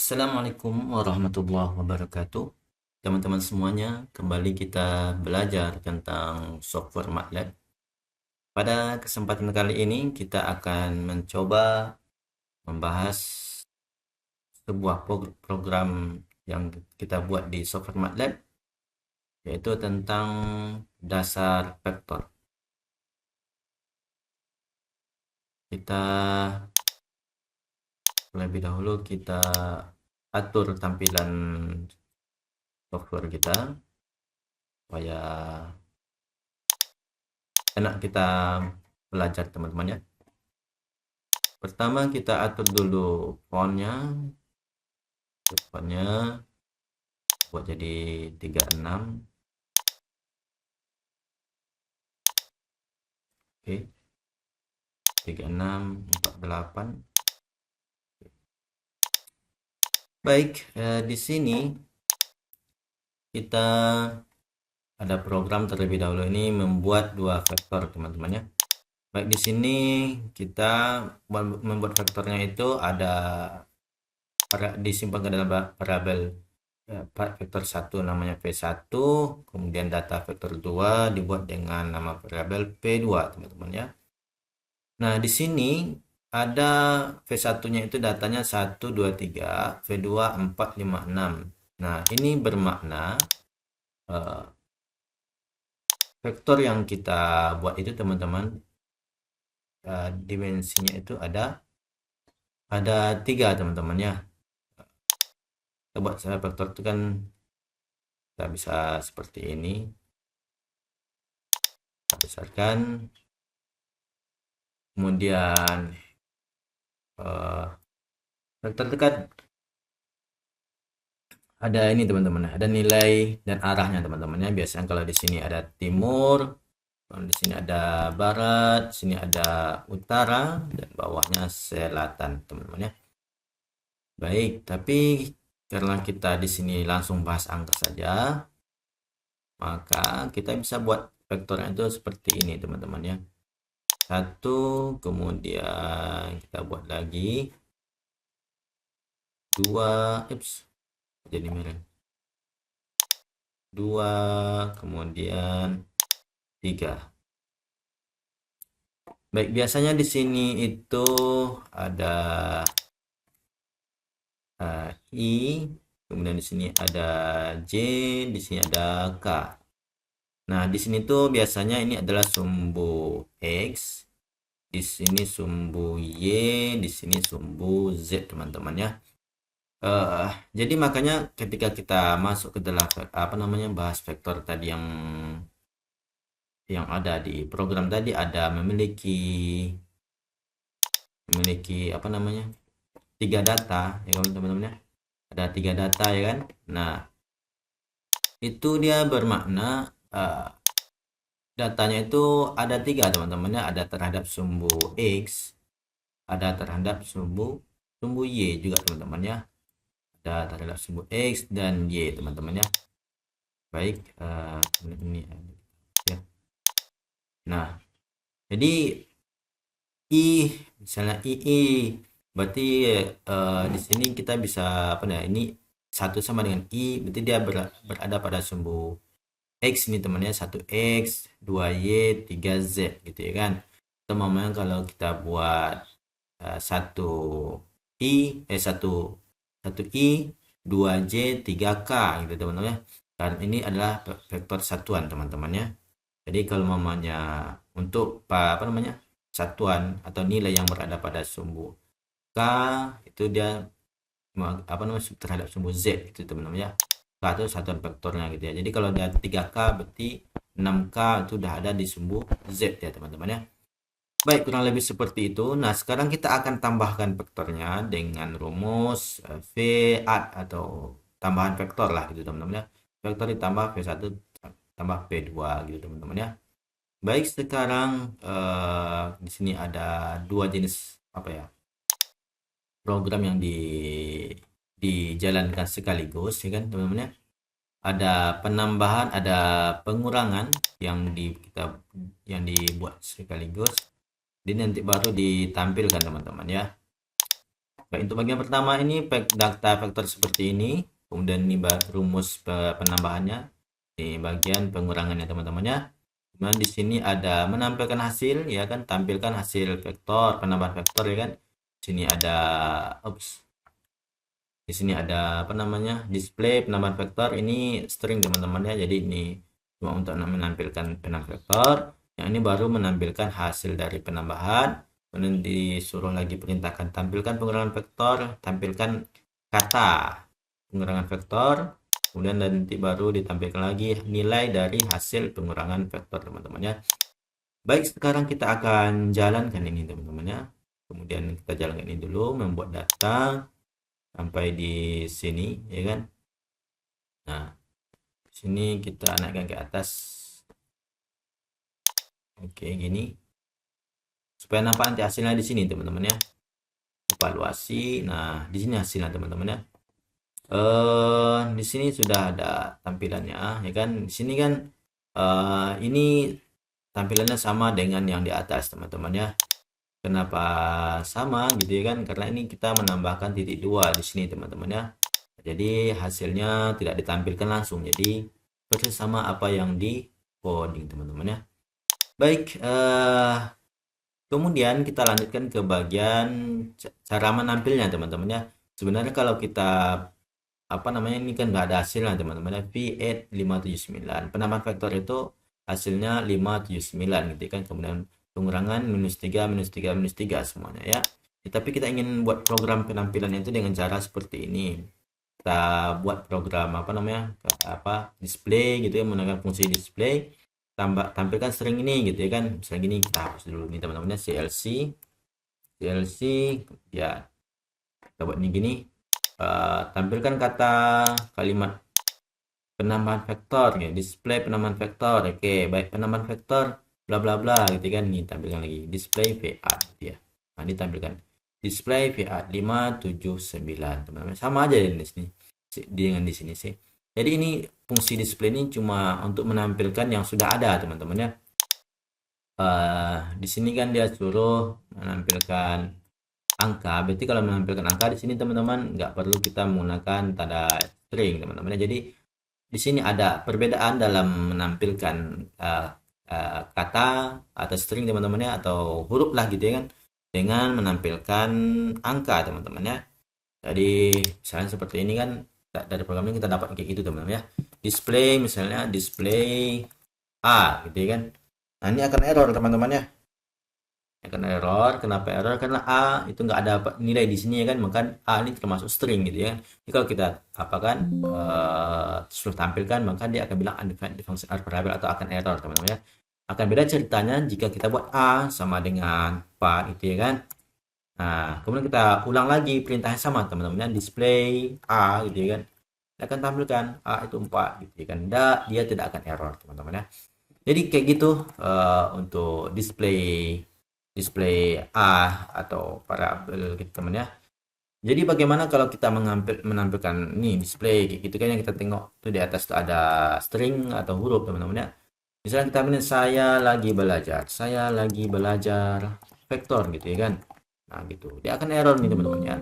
Assalamualaikum warahmatullahi wabarakatuh. Teman-teman semuanya, kembali kita belajar tentang software MATLAB. Pada kesempatan kali ini kita akan mencoba membahas sebuah program yang kita buat di software MATLAB, yaitu tentang dasar vektor. Kita lebih dahulu kita atur tampilan software kita supaya enak kita belajar, teman-teman ya. Pertama kita atur dulu fontnya, buat jadi 36. Oke, 36 48. Baik, di sini kita ada program terlebih dahulu ini membuat dua vektor, teman-teman ya. Baik, di sini kita membuat vektornya itu ada disimpan ke dalam variabel vektor 1 namanya P1, kemudian data vektor 2 dibuat dengan nama variabel P2, teman-teman ya. Nah, di sini ada V1-nya itu datanya 1 2 3, V2 4 5 6. Nah, ini bermakna vektor yang kita buat itu, teman-teman, dimensinya itu ada 3, teman-teman ya. Kita buat vektor itu kan kita bisa seperti ini. Kita besarkan. Kemudian vektor itu kan ada ini, teman-teman, ada nilai dan arahnya, teman-teman ya. Biasanya kalau di sini ada timur, di sini ada barat, sini ada utara, dan bawahnya selatan, teman-teman ya. Baik, tapi karena kita di sini langsung bahas angka saja, maka kita bisa buat vektornya itu seperti ini, teman-teman ya. 1, kemudian kita buat lagi 2, jadi merah. 2, kemudian 3. Baik, biasanya di sini itu ada I, kemudian di sini ada J, di sini ada K. Nah, di sini tuh biasanya ini adalah sumbu X, di sini sumbu Y, di sini sumbu Z, teman-teman ya. Jadi makanya ketika kita masuk ke dalam bahas vektor tadi yang ada di program tadi, ada memiliki 3 data ya teman-teman ya. Ada 3 data ya kan. Nah, itu dia bermakna datanya itu ada 3, teman-teman ya. Ada terhadap sumbu X, ada terhadap sumbu Y juga, teman-teman ya. Ada terhadap sumbu X dan Y, teman-teman ya. Baik, ini ya. Nah, jadi misalnya I berarti di sini kita bisa ini 1 sama dengan I, berarti dia berada pada sumbu X ini, teman-teman ya. 1X 2Y 3Z gitu ya kan. Atau memang kalau kita buat 1I 2J 3K gitu, teman-teman ya. Dan ini adalah vektor satuan, teman-teman ya. Jadi kalau mamanya untuk satuan atau nilai yang berada pada sumbu K itu dia terhadap sumbu Z itu, teman-teman ya. K itu satuan vektornya gitu ya. Jadi kalau dia 3K berarti 6K itu sudah ada di sumbu Z ya, teman-teman ya. Baik, kurang lebih seperti itu. Nah, sekarang kita akan tambahkan vektornya dengan rumus V add atau tambahan vektor lah gitu, teman-teman ya. Vektor ditambah V1 tambah P2 gitu, teman-teman ya. Baik, sekarang di sini ada 2 jenis program yang dijalankan sekaligus ya kan, teman-teman ya. Ada penambahan, ada pengurangan yang dibuat sekaligus. Ini nanti baru ditampilkan, teman-teman ya. Baik, untuk bagian pertama ini data vektor seperti ini, kemudian ini rumus penambahannya, di bagian pengurangannya teman-teman ya. Kemudian di sini ada menampilkan hasil, ya kan, tampilkan hasil vektor, penambahan vektor, ya kan. Sini ada, di sini ada apa namanya, display penambahan vektor, ini string teman-teman ya. Jadi ini cuma untuk menampilkan penambahan vektor. Yang ini baru menampilkan hasil dari penambahan. Kemudian disuruh lagi perintahkan tampilkan pengurangan vektor, tampilkan kata pengurangan vektor, kemudian nanti baru ditampilkan lagi nilai dari hasil pengurangan vektor teman-teman ya. Baik, sekarang kita akan jalankan ini teman-teman ya. Kemudian kita jalankan ini dulu, membuat data sampai di sini, ya kan. Nah, sini kita naikkan ke atas. Oke, gini. Supaya nampak nanti hasilnya di sini, teman-teman ya. Evaluasi. Nah, di sini hasilnya, teman-teman ya. Di sini sudah ada tampilannya, ya kan. Di sini kan ini tampilannya sama dengan yang di atas, teman-teman ya. Kenapa sama gitu ya kan? Karena ini kita menambahkan titik 2 di sini, teman-teman ya. Jadi hasilnya tidak ditampilkan langsung. Jadi persis sama apa yang di coding, teman-teman ya. Baik, kemudian kita lanjutkan ke bagian cara menampilnya, teman-teman ya. Sebenarnya kalau kita apa namanya, ini kan nggak ada hasilnya teman-teman ya. V8 579 penambahan vektor itu hasilnya 579 gitu kan. Kemudian pengurangan -3 -3 -3 semuanya ya. Tapi kita ingin buat program penampilan itu dengan cara seperti ini. Kita buat program apa namanya, display gitu ya, menggunakan fungsi display, tampilkan string ini gitu ya kan. Misalnya gini, kita hapus dulu nih teman-teman ya, CLC ya, kita buat ini gini. Tampilkan kata kalimat penambahan vektor ya, display penambahan vektor. Oke, baik, penambahan vektor bla bla bla gitu kan. Ini tampilkan lagi display VA gitu ya. Nah, ditampilkan display VA 579 teman-teman. Sama aja di sini dengan di sini sih. Jadi ini fungsi display ini cuma untuk menampilkan yang sudah ada teman-teman ya. Di sini kan dia suruh menampilkan angka, berarti kalau menampilkan angka di sini teman-teman nggak perlu kita menggunakan tanda string teman-teman. Jadi di sini ada perbedaan dalam menampilkan kata atau string teman-teman ya, atau huruf lah gitu ya kan, dengan menampilkan angka teman-teman ya. Jadi misalnya seperti ini kan, dari program ini kita dapat kayak gitu teman-teman ya. Display misalnya display A gitu ya kan. Nah, ini akan error teman-teman ya. Akan error. Kenapa error? Karena A itu nggak ada nilai di sini ya kan, maka A ini termasuk string gitu ya. Jadi kalau kita apakan suruh tampilkan, maka dia akan bilang undefined function are variable atau akan error teman-teman ya. Akan beda ceritanya jika kita buat A sama dengan 4 gitu ya kan. Nah, kemudian kita ulang lagi perintahnya sama teman-teman ya, display A gitu ya kan. Dia akan tampilkan A itu 4 gitu ya kan. Dia tidak akan error teman-teman ya. Jadi kayak gitu untuk display A atau variabel gitu teman ya. Jadi bagaimana kalau kita menampilkan nih display kayak gitu kan, yang kita tengok tuh di atas tuh ada string atau huruf teman-teman ya. Misalnya kita bilang saya lagi belajar vektor gitu ya kan. Nah gitu, dia akan error nih teman-teman ya.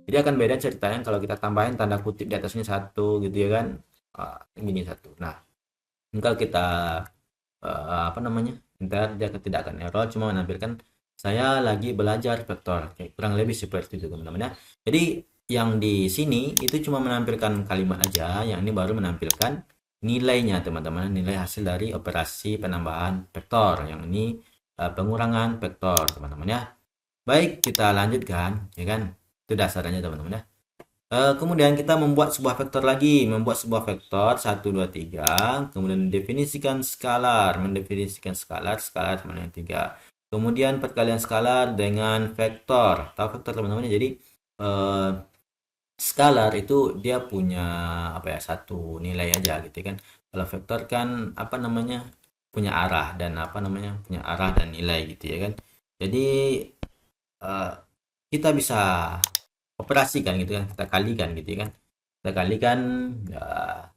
Jadi akan beda ceritanya kalau kita tambahin tanda kutip di atasnya 1 gitu ya kan. Ini 1. Nah, kalau kita apa namanya, ntar dia tidak akan error, cuma menampilkan saya lagi belajar vektor, kayak kurang lebih seperti itu teman-teman ya. Jadi yang di sini itu cuma menampilkan kalimat aja, yang ini baru menampilkan nilainya teman-teman, nilai hasil dari operasi penambahan vektor, yang ini pengurangan vektor teman-teman ya. Baik, kita lanjutkan ya kan, itu dasarnya teman-teman ya. Kemudian kita membuat sebuah vektor lagi, membuat sebuah vektor 1 2 3, kemudian mendefinisikan skalar sama dengan 3. Kemudian perkalian skalar dengan vektor. Tahu vektor teman-teman? Jadi skalar itu dia punya apa ya, satu nilai aja gitu kan. Kalau vektor kan apa namanya, punya arah dan apa namanya, punya arah dan nilai gitu ya kan. Jadi kita bisa operasikan gitu kan, kita kalikan gitu kan. Kita kalikan ya,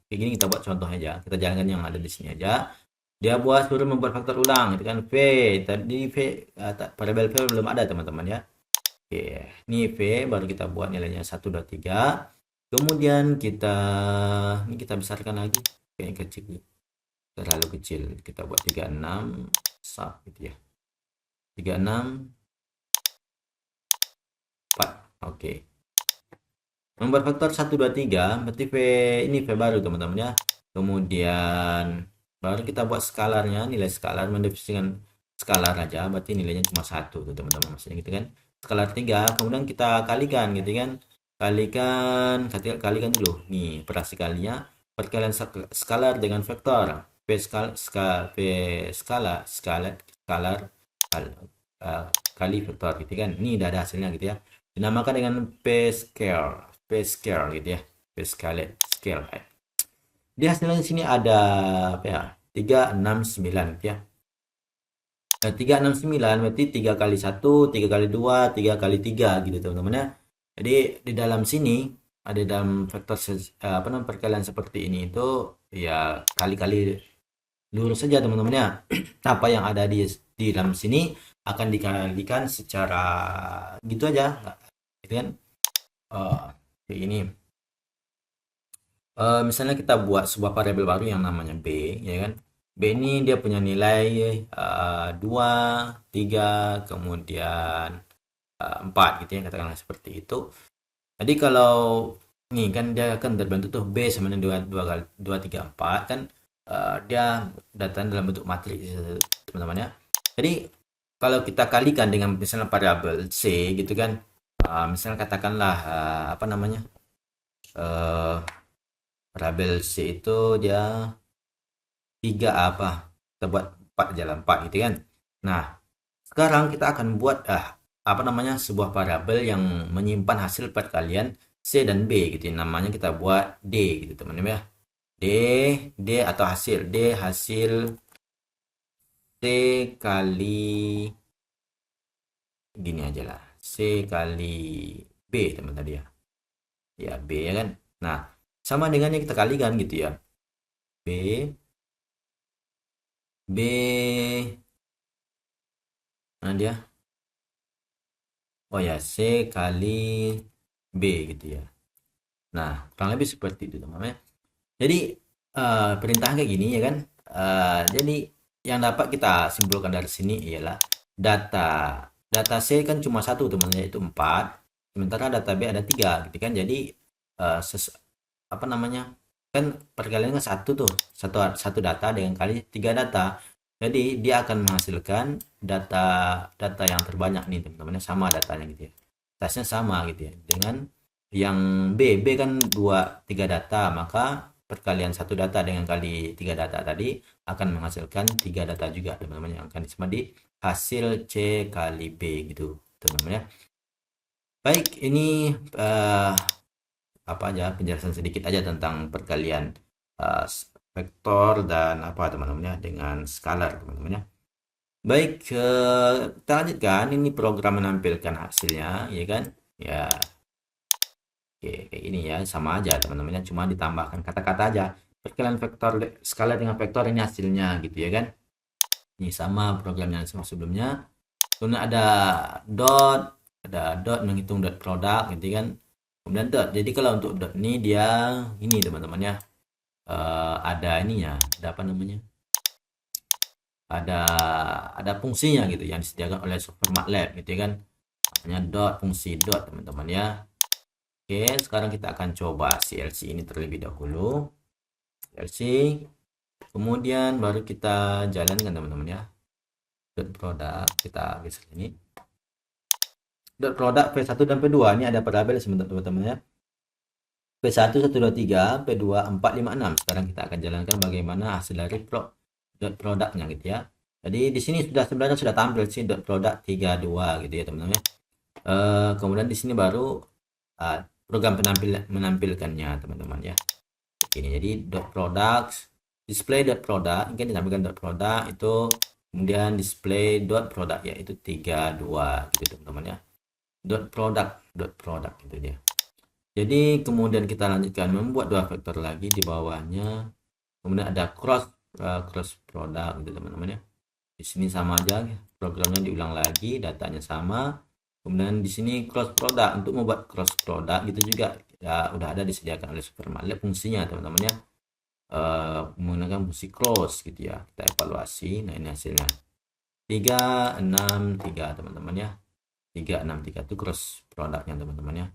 kayak gini. Kita buat contoh aja, kita jalankan yang ada di sini aja. Dia suruh membuat faktor ulang gitu kan. V tadi variabel V belum ada teman-teman ya. Oke, ini V baru kita buat nilainya 1, 2, 3. Kemudian ini kita besarkan lagi. Kayaknya kecil, terlalu kecil. Kita buat 36 sub gitu ya. 36 4. Oke. Membuat faktor 1, 2, 3 berarti V ini V baru teman-teman ya. Kemudian baru kita buat skalarnya, nilai skalar mendefinisikan skalar aja, berarti nilainya cuma 1 tuh teman-teman, maksudnya gitu kan. Skalar 3, kemudian kita kalikan gitu kan. Kalikan dulu. Nih, operasi kalinya perkalian skalar dengan vektor. V skalar kali vektor gitu kan. Ini udah ada hasilnya gitu ya. Dinamakan dengan p-scale gitu ya. P-scale scale. Di hasilnya di sini ada apa ya? 369 gitu ya. 369 berarti 3 kali 1, 3 kali 2, 3 kali 3 gitu teman-teman ya. Jadi di dalam sini ada dalam vektor apa namanya perkalian seperti ini itu ya kali-kali lurus saja teman-teman ya. Apa yang ada di dalam sini akan dikalikan secara gitu aja, gitu kan. Kayak ini. Misalnya kita buat sebuah variabel baru yang namanya B, ya kan. B ini dia punya nilai 2, 3, kemudian 4 gitu ya, katakanlah seperti itu. Jadi kalau nih kan dia akan terbentuk tuh B sama dengan 2 3 4 kan, dia datang dalam bentuk matriks teman-teman ya. Jadi kalau kita kalikan dengan misalnya variabel C gitu kan, misalnya katakanlah apa namanya, variabel C itu dia 3 apa, kita buat 4 aja lah, 4 gitu kan. Nah, sekarang kita akan buat apa namanya, sebuah variabel yang menyimpan hasil perkalian C dan B gitu ya. Namanya kita buat D gitu teman-teman ya. D atau hasil C kali gini aja lah. C kali B teman tadi ya. Ya B ya kan. Nah, sama dengan yang kita kalikan gitu ya. B nah dia, oh ya, C kali B gitu ya. Nah, kurang lebih seperti itu teman-teman. Jadi perintah kayak gini ya kan. Jadi yang dapat kita simpulkan dari sini ialah data C kan cuma satu teman-teman, yaitu 4. Sementara data B ada 3 gitu kan. Jadi apa namanya, kan perkaliannya satu tuh, satu data dengan kali 3 data. Jadi dia akan menghasilkan data yang terbanyak nih teman-teman, sama datanya gitu ya. Tasnya sama gitu ya dengan yang B kan 3 data, maka perkalian satu data dengan kali 3 data tadi akan menghasilkan 3 data juga teman-teman, yang akan disebut di hasil C kali B gitu teman-teman ya. Baik, ini apa aja penjelasan sedikit aja tentang perkalian vektor dan apa teman-teman ya, dengan skalar teman-teman ya. Baik, kita lanjutkan. Ini program menampilkan hasilnya ya kan ya. Oke, kayak ini ya, sama aja teman-teman ya, cuma ditambahkan kata-kata aja. Perkalian vektor skalar dengan vektor, ini hasilnya gitu ya kan. Ini sama programnya sebelumnya. Kemudian ada dot menghitung dot produk gitu kan. Kemudian dot. Jadi kalau untuk dot ini dia ini teman-teman ya. Ada ininya, ada apa namanya? Ada fungsinya gitu yang disediakan oleh software MATLAB gitu kan. Namanya dot, fungsi dot teman-teman ya. Oke, sekarang kita akan coba CLC ini terlebih dahulu. CLC. Kemudian baru kita jalankan teman-teman ya. Dot produk kita geser ini. Dot produk P1 dan P2 ini ada variabel sebentar teman-teman ya. P1 1 2 3, P2 4 5 6. Sekarang kita akan jalankan bagaimana hasil dari dot produknya gitu ya. Jadi di sini sebenarnya sudah tampil sih dot produk 32 gitu ya teman-teman ya. Kemudian di sini baru program menampilkannya teman-teman ya. Ini jadi dot products, display dot product, ini kan ditampilkan dot product itu, kemudian display dot product ya itu 32 gitu teman-teman ya. Dot product itu dia. Jadi kemudian kita lanjutkan membuat dua vektor lagi di bawahnya. Kemudian ada cross product gitu teman-teman ya. Di sini sama aja, programnya diulang lagi, datanya sama. Kemudian di sini cross product, untuk membuat cross product gitu juga ya, udah ada disediakan oleh SuperMATLAB fungsinya teman-teman ya. Menggunakan fungsi cross gitu ya. Kita evaluasi. Nah, ini hasilnya 363 teman-teman ya. 363 itu cross produknya teman-teman ya.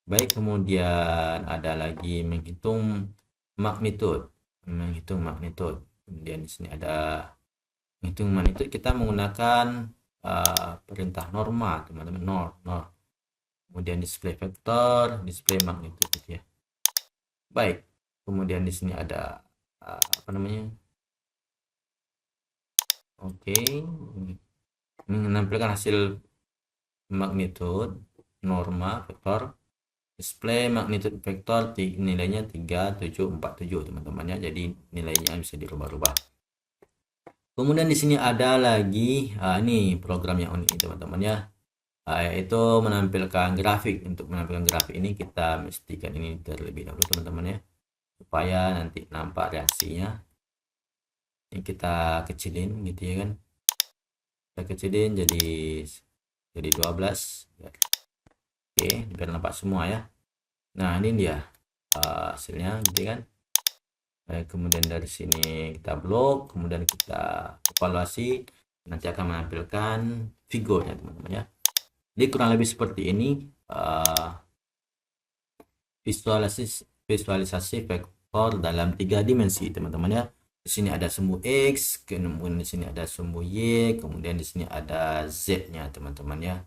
Baik, kemudian ada lagi menghitung magnitude. Kemudian di sini ada menghitung magnitude, kita menggunakan perintah norma teman-teman, nor. Kemudian display vektor, display magnitude gitu ya. Baik, kemudian di sini ada apa namanya? Oke, menampilkan hasil magnitude norma vektor, display magnitude vektor, nilainya 3747 teman-teman ya. Jadi nilainya bisa dirubah-rubah. Kemudian di sini ada lagi ini program yang unik teman-teman ya, yaitu menampilkan grafik. Untuk menampilkan grafik ini kita mestikan ini terlebih dahulu teman-teman ya, supaya nanti nampak reaksinya. Ini kita kecilin gitu ya kan, kita kecilin jadi 12 ya. Oke, biar nampak semua ya. Nah, ini dia hasilnya gitu kan. Baik, kemudian dari sini kita blok, kemudian kita evaluasi, nanti akan menampilkan figurnya teman-teman ya. Jadi kurang lebih seperti ini visualisasi vektor dalam 3 dimensi teman-teman ya. Di sini ada sumbu X, kemudian di sini ada sumbu Y, kemudian di sini ada Z-nya teman-teman ya.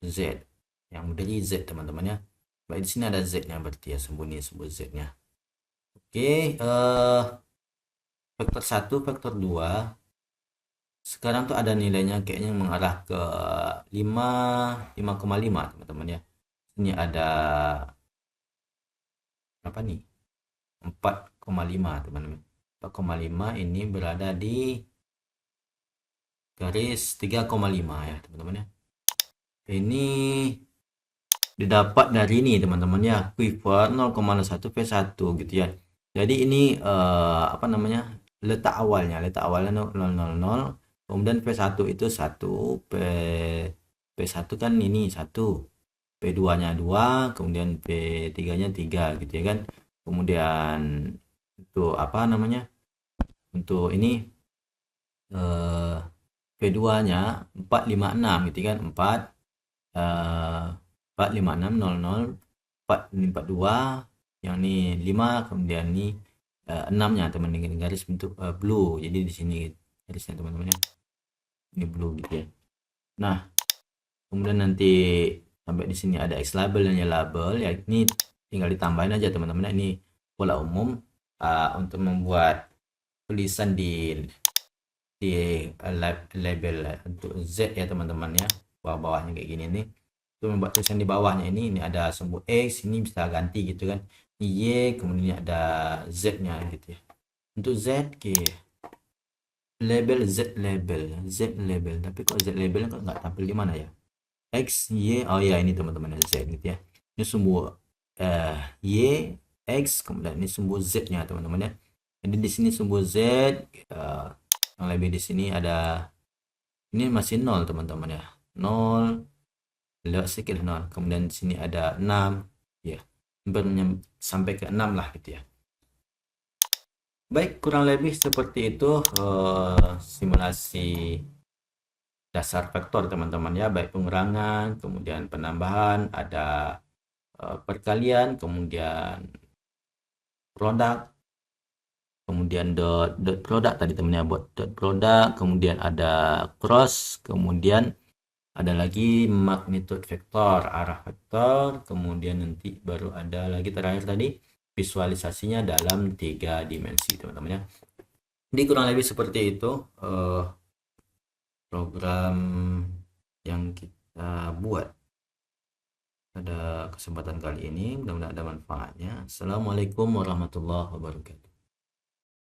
Z yang dari Z teman-teman ya. Baik, di sini ada Z-nya berarti ya, sumbu ini sumbu Z-nya. Oke, vektor 1, vektor 2 sekarang tuh ada nilainya kayaknya mengarah ke 5,5 teman-teman ya. Ini ada apa nih? 4,5 teman-teman. 4,5 ini berada di garis 3,5 ya teman-teman ya. Ini didapat dari ini teman-teman ya, quiver 0,1 V1 gitu ya. Jadi ini apa namanya, letak awalnya 000, kemudian V1 itu 1, P1 kan ini 1, P2 nya 2, kemudian P3 nya 3 gitu ya kan. Kemudian untuk apa namanya, untuk ini P2 nya 456 gitu kan, 45600 442, yang ini 5, kemudian ini 6 nya teman, dengan garis bentuk blue. Jadi di sini garisnya teman-teman ya, ini blue gitu ya. Nah, kemudian nanti sampai di sini ada X label dan Y label ya, ini tinggal ditambahin aja teman-teman. Ini pola umum untuk membuat tulisan di label untuk Z ya teman-teman ya, bawah-bawahnya kayak gini nih. Untuk membuat tulisan di bawahnya ini ada sumbu X, ini bisa ganti gitu kan, Y, kemudian ada Z nya gitu ya. Untuk Z label Z label, tapi kok Z labelnya kok nggak tampil di mana ya? X, Y, oh ya ini teman-teman Z gitu ya. Ini sumbu Y, X, kemudian ini sumbu Z nya teman-teman ya. Jadi di sini sumbu Z, yang lebih di sini ada, ini masih 0 teman-teman ya, 0 lewat sedikit 0, kemudian di sini ada 6 ya, sampai ke 6 lah gitu ya. Baik, kurang lebih seperti itu simulasi dasar vektor teman-teman ya, baik pengurangan, kemudian penambahan, ada perkalian, kemudian produk, kemudian dot product tadi temennya, buat dot product, kemudian ada cross, kemudian ada lagi magnitude vektor, arah vektor, kemudian nanti baru ada lagi terakhir tadi visualisasinya dalam 3 dimensi teman-teman ya. Jadi kurang lebih seperti itu program yang kita buat pada kesempatan kali ini. Mudah-mudahan ada manfaatnya. Assalamualaikum warahmatullahi wabarakatuh.